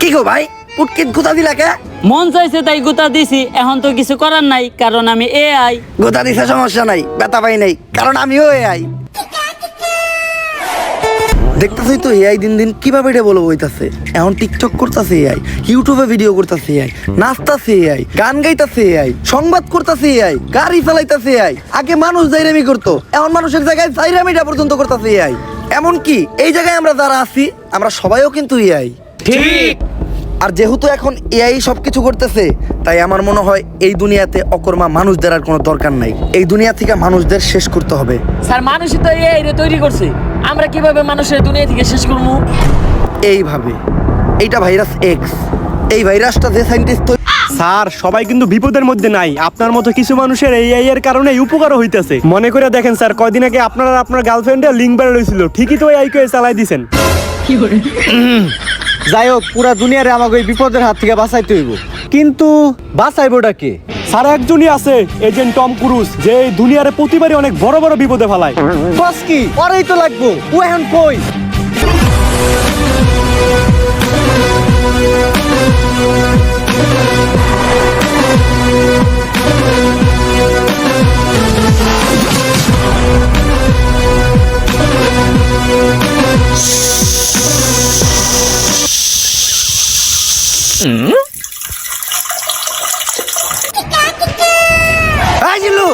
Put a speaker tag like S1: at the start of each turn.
S1: কি গো ভাই, পুটকিত গুতা দিলা কে?
S2: মন চাইছে তাই গুতা দিছি, এখন তো কিছু করার নাই কারণ আমি এআই।
S1: গুতা দিছে সমস্যা নাই, ব্যথা পাই নাই, কারণ আমিও এআই। দেখতেছই তো এআই দিন দিন কিভাবে এটা বলবো হইতাছে। এখন টিকটক করতেছে এআই, ইউটিউবে ভিডিও করতেছে এআই, নাচতাছে এআই, গান গাইতাছে এআই, সংবাদ করতেছে এআই, গাড়ি চালাইতাছে এআই। আগে মানুষ জাইরামি করতো, এখন মানুষের জায়গায় জাইরামিটা পর্যন্ত করতেছে এআই। এমন কি এই জায়গায় আমরা যারা আছি আমরা সবাইও কিন্তু এআই।
S3: ঠিক।
S1: আর যেহেতু এখন এআই সবকিছু করতেছে, তাই আমার মনে হয় এই দুনিয়াতে অকর্মা মানুষদের আর কোনো দরকার নাই। এই দুনিয়া থেকে মানুষদের শেষ করতে হবে।
S3: স্যার মানুষই তো এআই রে তৈরি করছে, আমরা কিভাবে মানুষের দুনিয়া থেকে শেষ করবো?
S1: এইভাবে, এইটা ভাইরাস এক্স, এই ভাইরাসটা যে সাইন্টিস্ট
S4: স্যার সবাই কিন্তু বিপদের মধ্যে নাই, আপনার মতো কিছু মানুষের এই এর কারণে উপকারও হইতেছে। মনে করে দেখেন স্যার, কয়দিন আগে আপনার আপনার গার্লফ্রেন্ডে লিঙ্ক বের হয়েছিল, ঠিকই তো এই কে চালাই দিছেন।
S5: যাই হোক, পুরা দুনিয়ারে আমাকে এই বিপদের হাত থেকে বাঁচাইতে হইব, কিন্তু বাঁচাইবোটা কে?
S4: স্যার একজনই আছে, এজেন্ট টম ক্রুজ, যে এই দুনিয়ারে প্রতিবারই অনেক বড় বড় বিপদে ফেলায়।
S5: বস কি পরেই তো লাগবো, ও এখন কই?
S1: আইছিলো